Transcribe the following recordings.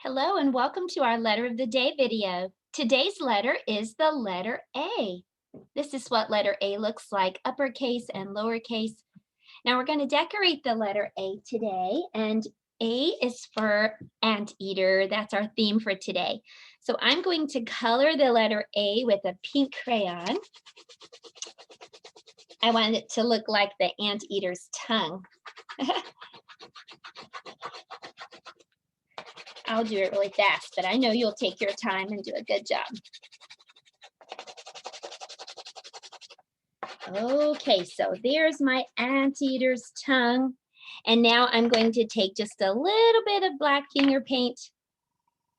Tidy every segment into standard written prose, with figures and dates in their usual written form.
Hello and welcome to our letter of the day video. Today's letter is the letter A. This is what letter A looks like, uppercase and lowercase. Now we're going to decorate the letter A today, and A is for Anteater. That's our theme for today. So I'm going to color the letter A with a pink crayon. I want it to look like the anteater's tongue. I'll do it really fast, but I know you'll take your time and do a good job. Okay, so there's my anteater's tongue. And now I'm going to take just a little bit of black finger paint,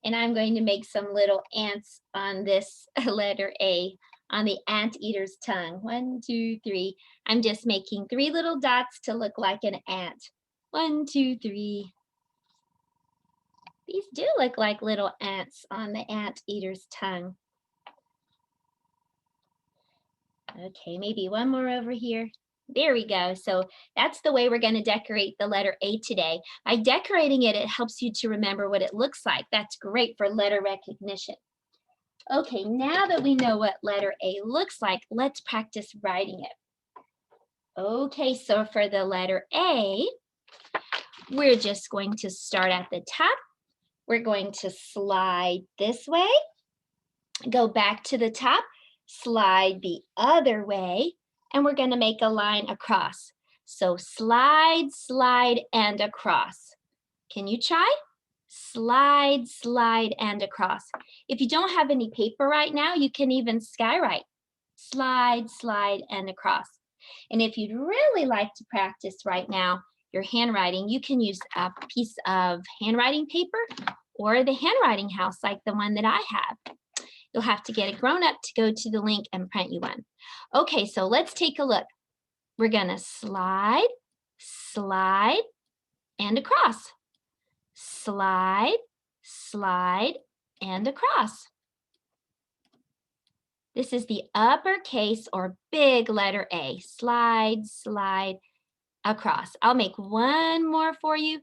and I'm going to make some little ants on this letter A, on the anteater's tongue. 1, 2, 3. I'm just making 3 little dots to look like an ant. 1, 2, 3. These do look like little ants on the anteater's tongue. Okay, maybe one more over here. There we go. So that's the way we're going to decorate the letter A today. By decorating it, it helps you to remember what it looks like. That's great for letter recognition. Okay, now that we know what letter A looks like, let's practice writing it. Okay, so for the letter A, we're just going to start at the top. We're going to slide this way, go back to the top, slide the other way, and we're going to make a line across. So slide, slide, and across. Can you try? Slide, slide, and across. If you don't have any paper right now, you can even skywrite. Slide, slide, and across. And if you'd really like to practice right now your handwriting, you can use a piece of handwriting paper or the handwriting house like the one that I have. You'll have to get a grown-up to go to the link and print you one. Okay, so let's take a look. We're gonna slide, slide, and across. Slide, slide, and across. This is the uppercase or big letter A. Slide, slide, across. I'll make one more for you.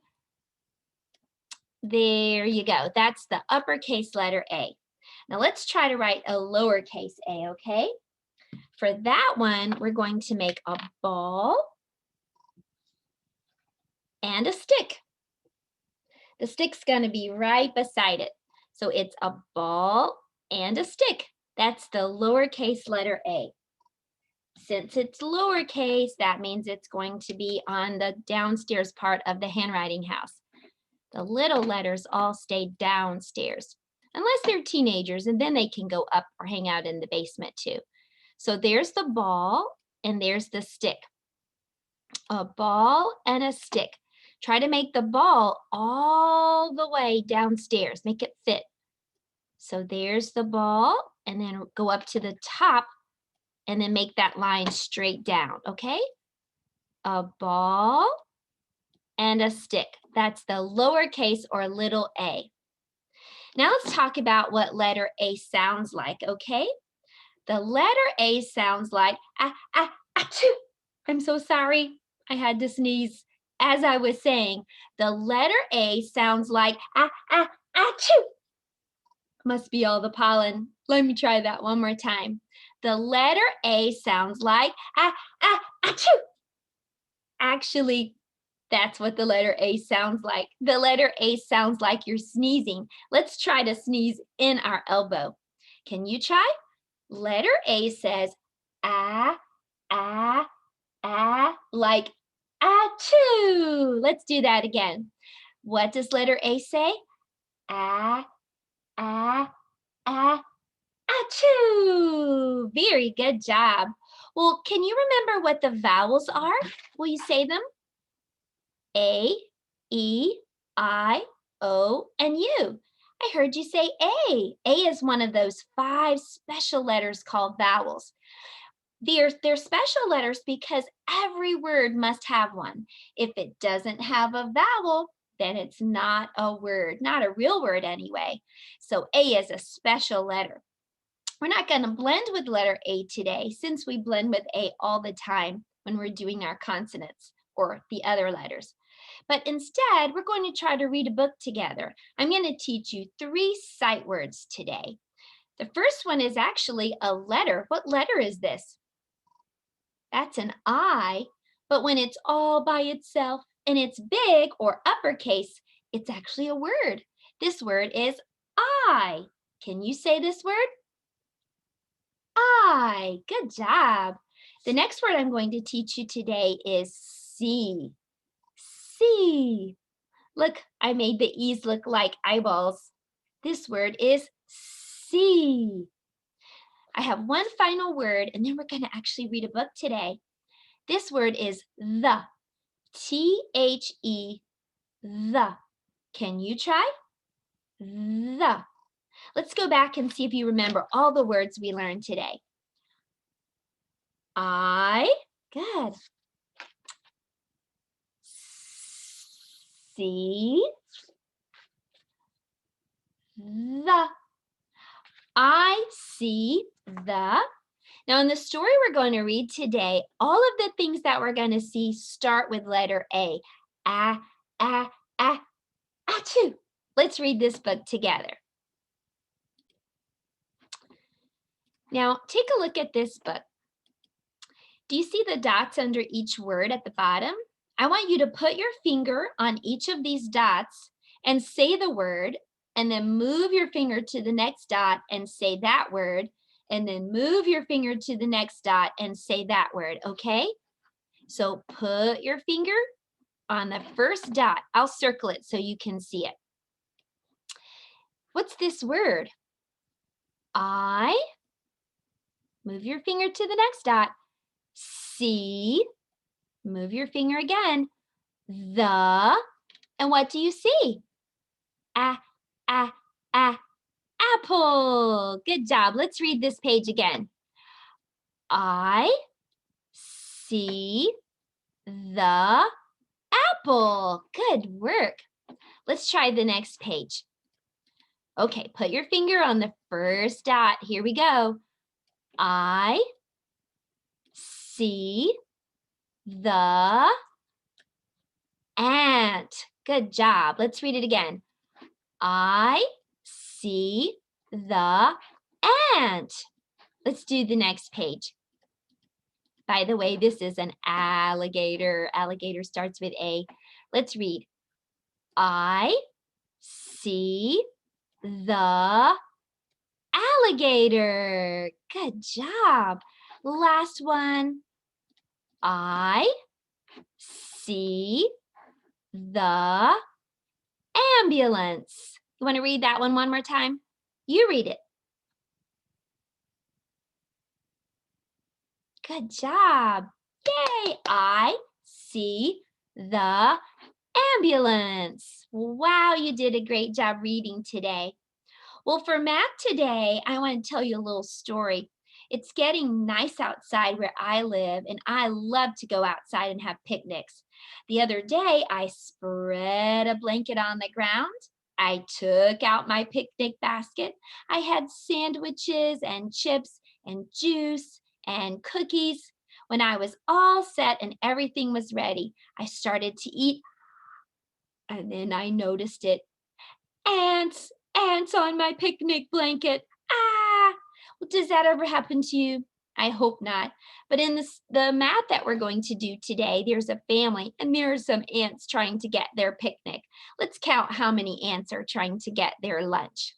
There you go. That's the uppercase letter A. Now let's try to write a lowercase a, okay? For that one, we're going to make a ball and a stick. The stick's going to be right beside it. So it's a ball and a stick. That's the lowercase letter A. Since it's lowercase, that means it's going to be on the downstairs part of the handwriting house. The little letters all stay downstairs, unless they're teenagers, and then they can go up or hang out in the basement too. So there's the ball and there's the stick. A ball and a stick. Try to make the ball all the way downstairs. Make it fit. So there's the ball, and then go up to the top and then make that line straight down, okay? A ball and a stick. That's the lowercase or little a. Now let's talk about what letter A sounds like, okay? The letter A sounds like achoo. I'm so sorry. I had to sneeze. As I was saying, the letter A sounds like achoo. Must be all the pollen. Let me try that one more time. The letter A sounds like achoo. Actually, that's what the letter A sounds like. The letter A sounds like you're sneezing. Let's try to sneeze in our elbow. Can you try? Letter A says like achoo. Let's do that again. What does letter A say? Achoo. Very good job. Well, can you remember what the vowels are? Will you say them? A, E, I, O, and U. I heard you say A. A is one of those 5 special letters called vowels. They're special letters because every word must have one. If it doesn't have a vowel, then it's not a word, not a real word anyway. So A is a special letter. We're not going to blend with letter A today since we blend with A all the time when we're doing our consonants or the other letters. But instead, we're going to try to read a book together. I'm going to teach you 3 sight words today. The first one is actually a letter. What letter is this? That's an I, but when it's all by itself and it's big or uppercase, it's actually a word. This word is I. Can you say this word? I. Good job. The next word I'm going to teach you today is see. See. Look, I made the E's look like eyeballs. This word is see. I have one final word, and then we're going to actually read a book today. This word is the. T-H-E, the. Can you try? The. Let's go back and see if you remember all the words we learned today. I, good. See, the. I see the. Now in the story we're going to read today, all of the things that we're going to see start with letter A. Achoo. Let's read this book together. Now take a look at this book. Do you see the dots under each word at the bottom? I want you to put your finger on each of these dots and say the word, and then move your finger to the next dot and say that word, and then move your finger to the next dot and say that word, okay? So put your finger on the first dot. I'll circle it so you can see it. What's this word? I. Move your finger to the next dot. See. Move your finger again. The. And what do you see? Apple. Good job. Let's read this page again. I see the apple. Good work. Let's try the next page. Okay, put your finger on the first dot. Here we go. I see the ant. Good job. Let's read it again. I see the ant. Let's do the next page. By the way, this is an alligator. Alligator starts with A. Let's read. I see the alligator. Good job. Last one. I see the ambulance. You want to read that one more time? You read it. Good job. Yay! I see the ambulance. Wow, you did a great job reading today. Well, for math today, I want to tell you a little story. It's getting nice outside where I live, and I love to go outside and have picnics. The other day, I spread a blanket on the ground. I took out my picnic basket. I had sandwiches and chips and juice and cookies. When I was all set and everything was ready, I started to eat, and then I noticed it. Ants on my picnic blanket. Ah! Well, does that ever happen to you? I hope not. But in the math that we're going to do today, there's a family and there are some ants trying to get their picnic. Let's count how many ants are trying to get their lunch.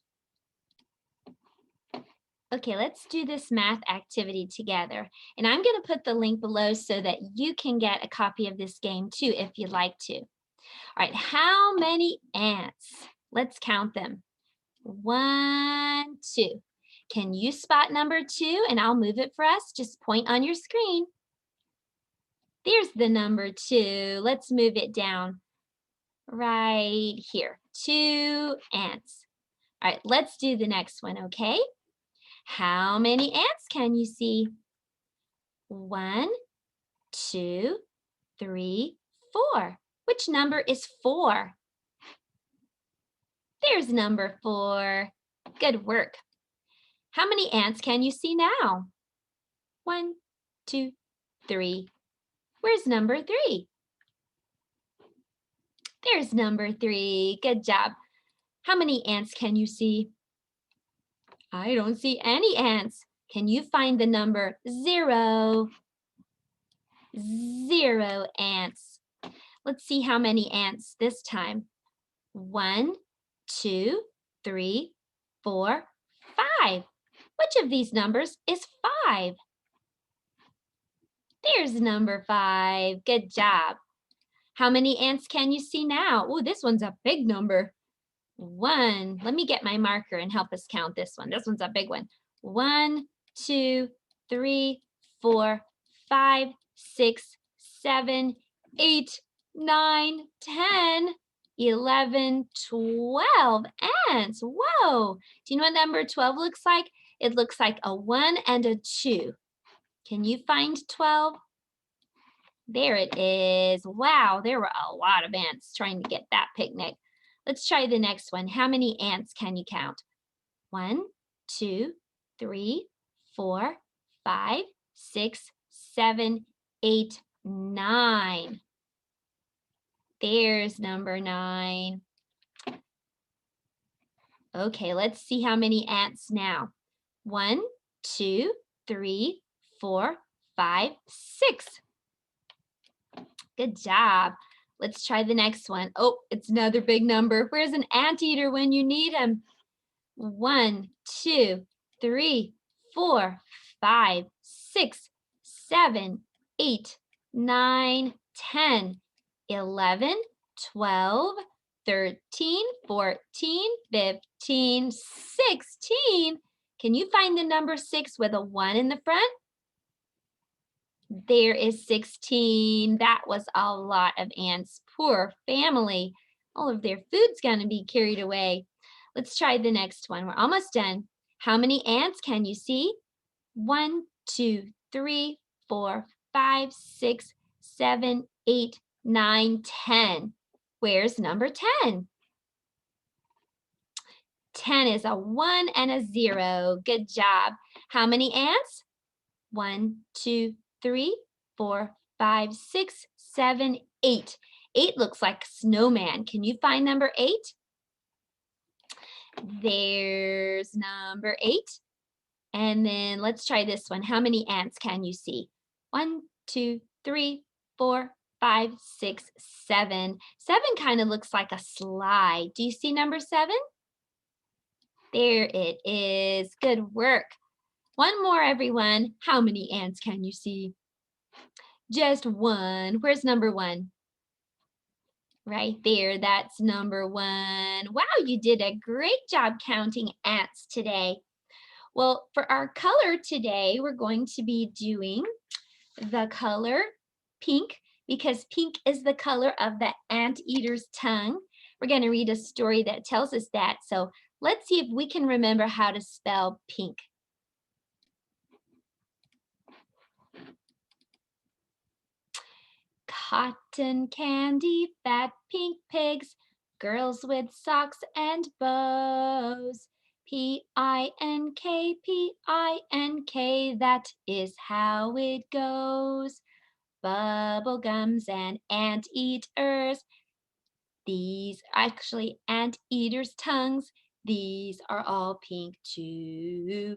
Okay, let's do this math activity together. And I'm going to put the link below so that you can get a copy of this game too if you'd like to. All right, how many ants? Let's count them. 1, 2. Can you spot number 2? And I'll move it for us. Just point on your screen. There's the number 2. Let's move it down right here. 2 ants. All right, let's do the next one, okay? How many ants can you see? 1, 2, 3, 4. Which number is 4? There's number 4. Good work. How many ants can you see now? 1, 2, 3. Where's number 3? There's number 3. Good job. How many ants can you see? I don't see any ants. Can you find the number 0? 0 ants. Let's see how many ants this time. 1, 2, 3, 4, 5. Which of these numbers is 5? There's number 5. Good job. How many ants can you see now? Oh, this one's a big number. 1. Let me get my marker and help us count this one. This one's a big one. 1, 2, 3, 4, 5, 6, 7, 8, 9, 10, 11, 12 ants. Whoa. Do you know what number 12 looks like? It looks like a 1 and a 2. Can you find 12? There it is. Wow, there were a lot of ants trying to get that picnic. Let's try the next one. How many ants can you count? 1, 2, 3, 4, 5, 6, 7, 8, 9. There's number 9. Okay, let's see how many ants now. 1, 2, 3, 4, 5, 6. Good job. Let's try the next one. Oh, it's another big number. Where's an anteater when you need him? 1, 2, 3, 4, 5, 6, 7, 8, 9, 10, 11, 12, 13, 14, 15, 16. Can you find the number 6 with a 1 in the front? There is 16. That was a lot of ants. Poor family. All of their food's going to be carried away. Let's try the next one. We're almost done. How many ants can you see? 1, 2, 3, 4, 5, 6, 7, 8, 9, 10. Where's number 10? 10 is a 1 and a 0. Good job. How many ants? 1, 2, 3, 4, 5, 6, 7, 8. 8 looks like a snowman. Can you find number 8? There's number 8. And then let's try this one. How many ants can you see? 1, 2, 3, 4, 5, 6, 7. 7 kind of looks like a slide. Do you see number 7? There it is. Good work. One more, everyone. How many ants can you see? Just 1. Where's number 1? Right there. That's number 1. Wow, you did a great job counting ants today. Well, for our color today, we're going to be doing the color pink because pink is the color of the anteater's tongue. We're going to read a story that tells us that. So let's see if we can remember how to spell pink. Cotton candy, fat pink pigs, girls with socks and bows. P-I-N-K, P-I-N-K, that is how it goes. Bubble gums and anteaters. These are actually anteaters' tongues. These are all pink too.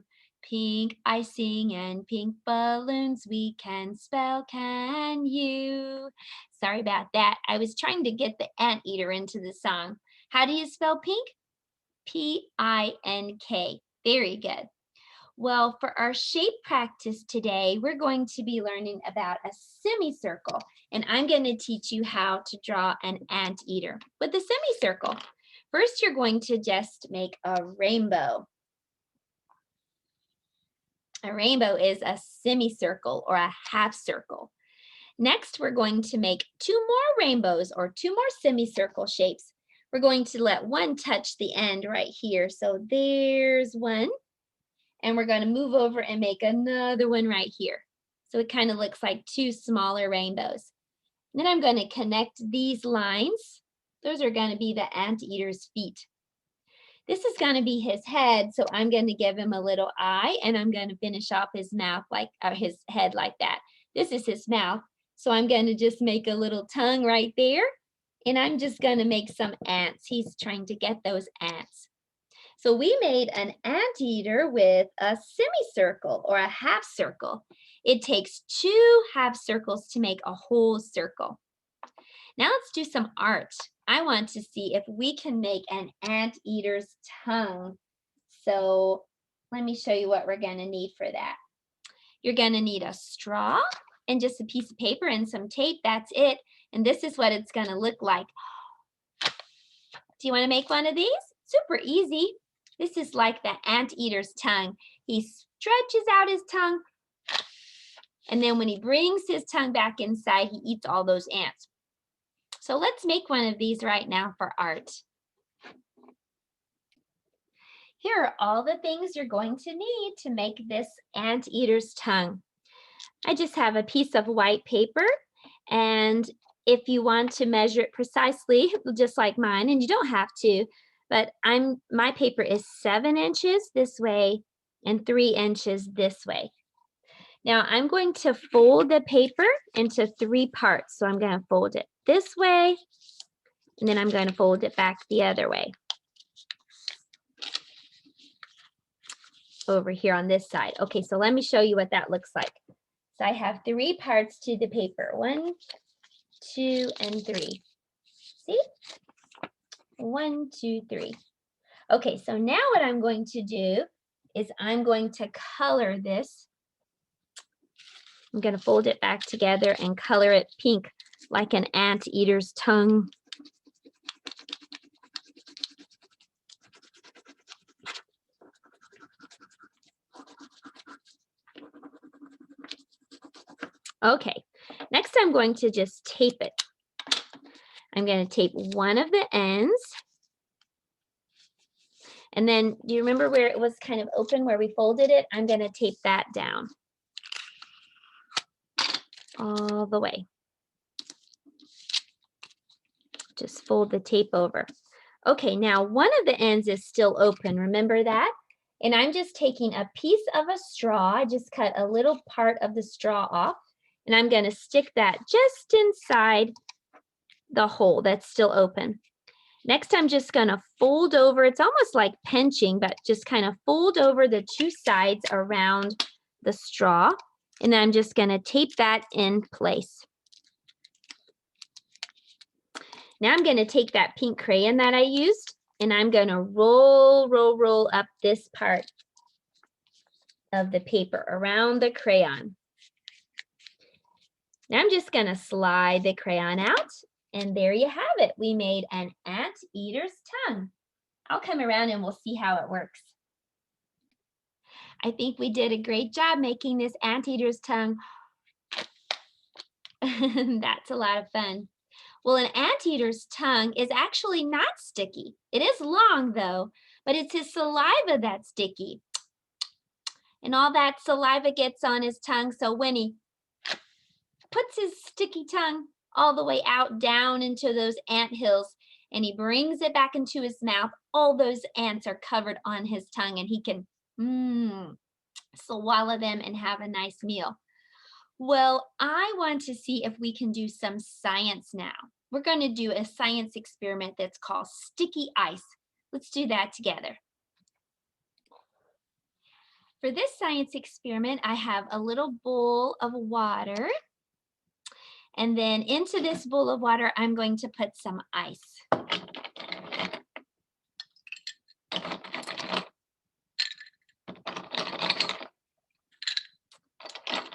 Pink icing and pink balloons we can spell, can you? Sorry about that. I was trying to get the anteater into the song. How do you spell pink? P-I-N-K. Very good. Well, for our shape practice today, we're going to be learning about a semicircle, and I'm going to teach you how to draw an anteater with a semicircle. First, you're going to just make a rainbow. A rainbow is a semicircle or a half circle. Next, we're going to make 2 more rainbows or 2 more semicircle shapes. We're going to let one touch the end right here. So there's one. And we're going to move over and make another one right here. So it kind of looks like 2 smaller rainbows. And then I'm going to connect these lines. Those are going to be the anteater's feet. This is going to be his head, so I'm going to give him a little eye, and I'm going to finish off his mouth like his head like that. This is his mouth, so I'm going to just make a little tongue right there, And I'm just going to make some ants. He's trying to get those ants. So we made an anteater with a semicircle or a half circle. It takes 2 half circles to make a whole circle. Now let's do some art. I want to see if we can make an anteater's tongue. So let me show you what we're going to need for that. You're going to need a straw and just a piece of paper and some tape. That's it. And this is what it's going to look like. Do you want to make one of these? Super easy. This is like the anteater's tongue. He stretches out his tongue, and then when he brings his tongue back inside, he eats all those ants. So let's make one of these right now for art. Here are all the things you're going to need to make this anteater's tongue. I just have a piece of white paper, and if you want to measure it precisely, just like mine, and you don't have to, but my paper is 7 inches this way and 3 inches this way. Now I'm going to fold the paper into 3 parts. So I'm going to fold it this way, and then I'm going to fold it back the other way. Over here on this side. Okay, so let me show you what that looks like. So I have 3 parts to the paper. 1, 2, and 3. See? 1, 2, 3. Okay, so now what I'm going to do is I'm going to color this. I'm going to fold it back together and color it pink like an anteater's tongue. Okay, next I'm going to just tape it. I'm going to tape one of the ends. And then, do you remember where it was kind of open, where we folded it? I'm going to tape that down all the way. Just fold the tape over. Okay, now one of the ends is still open. Remember that? And I'm just taking a piece of a straw. I just cut a little part of the straw off, and I'm going to stick that just inside the hole that's still open. Next, I'm just going to fold over. It's almost like pinching, but just kind of fold over the 2 sides around the straw. And then I'm just going to tape that in place. Now I'm going to take that pink crayon that I used, and I'm going to roll up this part of the paper around the crayon. Now I'm just going to slide the crayon out. And there you have it. We made an anteater's tongue. I'll come around and we'll see how it works. I think we did a great job making this anteater's tongue. That's a lot of fun. Well, an anteater's tongue is actually not sticky. It is long though, but it's his saliva that's sticky. And all that saliva gets on his tongue, so when he puts his sticky tongue all the way out down into those ant hills, and he brings it back into his mouth, all those ants are covered on his tongue, and he can swallow them and have a nice meal. Well, I want to see if we can do some science now. We're going to do a science experiment that's called sticky ice. Let's do that together. For this science experiment, I have a little bowl of water. And then into this bowl of water, I'm going to put some ice.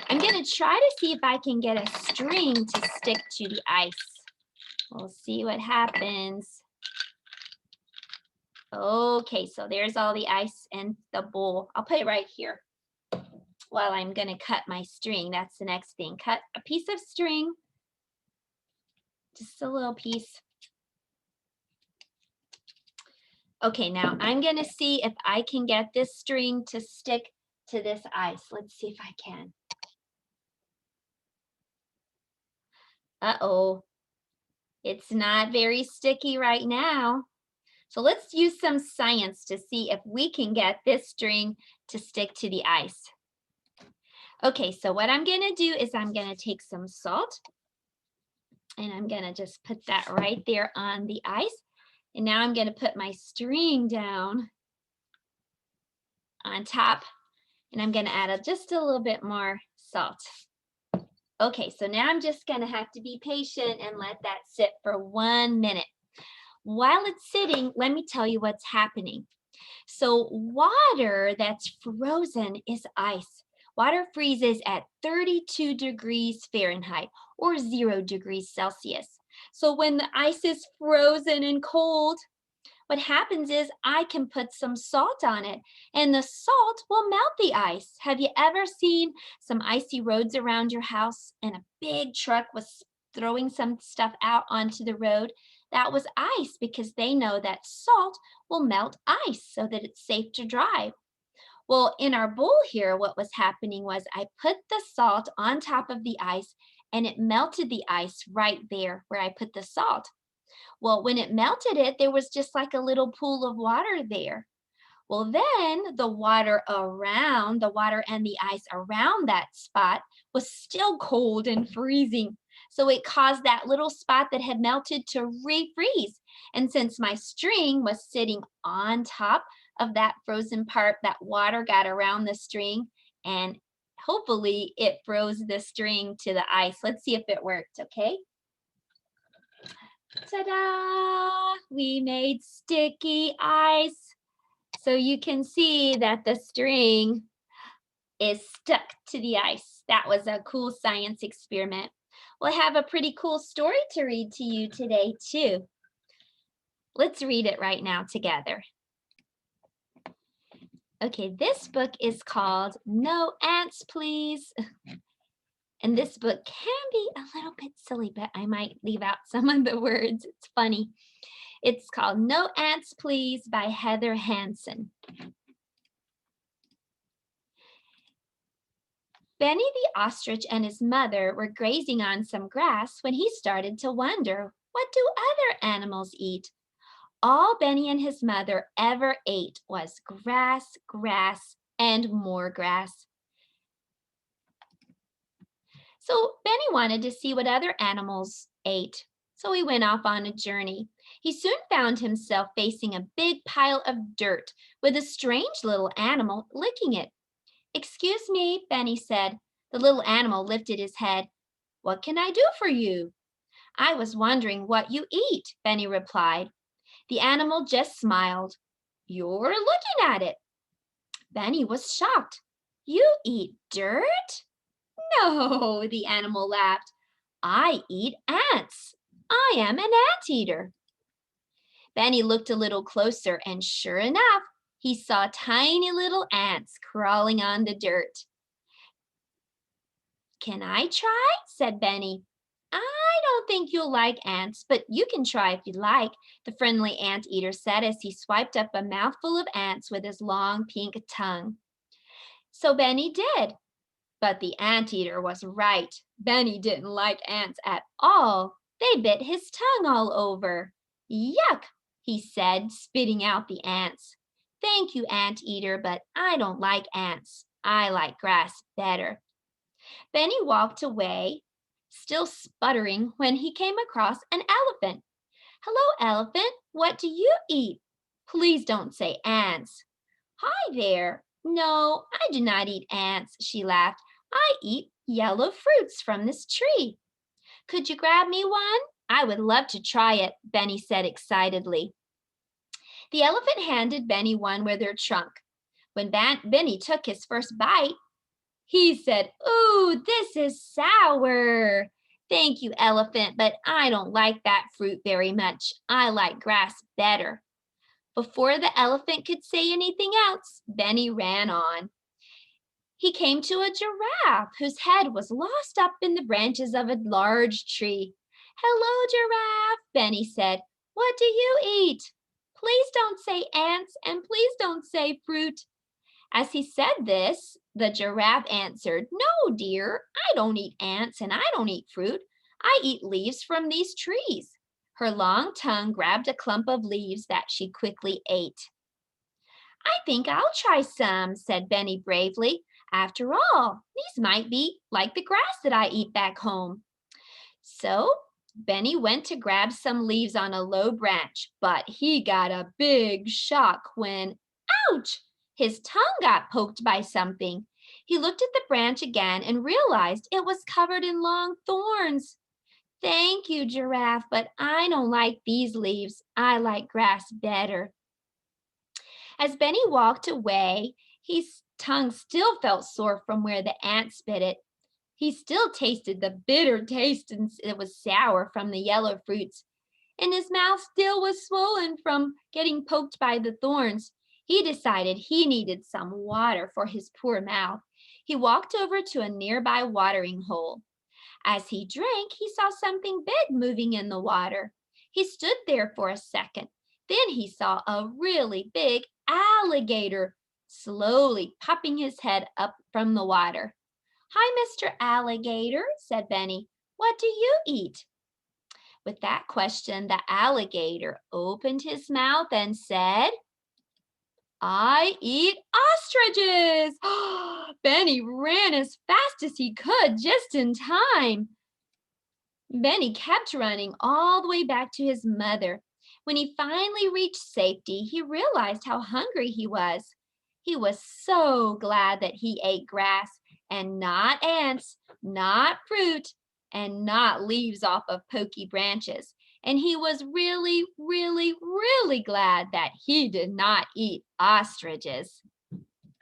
I'm going to try to see if I can get a string to stick to the ice. We'll see what happens. Okay, so there's all the ice in the bowl. I'll put it right here while I'm going to cut my string. That's the next thing. Cut a piece of string. Just a little piece. Okay, now I'm going to see if I can get this string to stick to this ice. Let's see if I can. Uh-oh. It's not very sticky right now. So let's use some science to see if we can get this string to stick to the ice. Okay, so what I'm going to do is I'm going to take some salt. And I'm going to just put that right there on the ice. And now I'm going to put my string down on top, and I'm going to add just a little bit more salt. Okay, so now I'm just going to have to be patient and let that sit for 1 minute. While it's sitting, let me tell you what's happening. So water that's frozen is ice. Water freezes at 32 degrees Fahrenheit or 0 degrees Celsius. So when the ice is frozen and cold, what happens is I can put some salt on it and the salt will melt the ice. Have you ever seen some icy roads around your house and a big truck was throwing some stuff out onto the road? That was ice because they know that salt will melt ice so that it's safe to drive. Well, in our bowl here, what was happening was I put the salt on top of the ice and it melted the ice right there where I put the salt. Well, when it melted it, there was just like a little pool of water there. Well, then the water and the ice around that spot was still cold and freezing. So it caused that little spot that had melted to refreeze. And since my string was sitting on top of that frozen part, that water got around the string and hopefully it froze the string to the ice. Let's see if it worked, okay? Ta-da! We made sticky ice. So you can see that the string is stuck to the ice. That was a cool science experiment. We'll have a pretty cool story to read to you today too. Let's read it right now together. Okay, this book is called No Ants, Please. And this book can be a little bit silly, but I might leave out some of the words. It's funny. It's called No Ants, Please by Heather Hansen. Benny the ostrich and his mother were grazing on some grass when he started to wonder, what do other animals eat? All Benny and his mother ever ate was grass, grass, and more grass. So Benny wanted to see what other animals ate. So he went off on a journey. He soon found himself facing a big pile of dirt with a strange little animal licking it. "Excuse me," Benny said. The little animal lifted his head. "What can I do for you?" "I was wondering what you eat," Benny replied. The animal just smiled. "You're looking at it." Benny was shocked. "You eat dirt?" "No," the animal laughed. "I eat ants. I am an anteater." Benny looked a little closer and sure enough, he saw tiny little ants crawling on the dirt. "Can I try?" said Benny. "I don't think you'll like ants, but you can try if you'd like," the friendly anteater said as he swiped up a mouthful of ants with his long pink tongue. So Benny did. But the anteater was right. Benny didn't like ants at all. They bit his tongue all over. "Yuck," he said, spitting out the ants. "Thank you, anteater, but I don't like ants. I like grass better." Benny walked away, still sputtering, when he came across an elephant. "Hello, elephant. What do you eat?" "Please don't say ants." "Hi there. No, I do not eat ants," she laughed. "I eat yellow fruits from this tree." "Could you grab me one? I would love to try it," Benny said excitedly. The elephant handed Benny one with her trunk. When Benny took his first bite, he said, "Ooh, this is sour." "Thank you, elephant, but I don't like that fruit very much. I like grass better." Before the elephant could say anything else, Benny ran on. He came to a giraffe whose head was lost up in the branches of a large tree. "Hello, giraffe," Benny said. "What do you eat?" "Please don't say ants and please don't say fruit." As he said this, the giraffe answered, "No, dear, I don't eat ants and I don't eat fruit. I eat leaves from these trees." Her long tongue grabbed a clump of leaves that she quickly ate. "I think I'll try some," said Benny bravely. "After all, these might be like the grass that I eat back home." So Benny went to grab some leaves on a low branch, but he got a big shock when, ouch, his tongue got poked by something. He looked at the branch again and realized it was covered in long thorns. Thank you, Giraffe, but I don't like these leaves. I like grass better. As Benny walked away, his tongue still felt sore from where the ants bit it. He still tasted the bitter taste and it was sour from the yellow fruits, and his mouth still was swollen from getting poked by the thorns. He decided he needed some water for his poor mouth. He walked over to a nearby watering hole. As he drank, he saw something big moving in the water. He stood there for a second. Then he saw a really big alligator slowly popping his head up from the water. Hi, Mr. Alligator, said Benny. What do you eat? With that question, the alligator opened his mouth and said, I eat ostriches. Benny ran as fast as he could just in time. Benny kept running all the way back to his mother. When he finally reached safety, he realized how hungry he was. He was so glad that he ate grass and not ants, not fruit, and not leaves off of pokey branches. And he was really, really, really glad that he did not eat ostriches.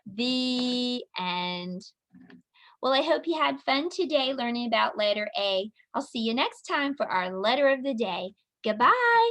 The end. Well, I hope you had fun today learning about letter A. I'll see you next time for our letter of the day. Goodbye.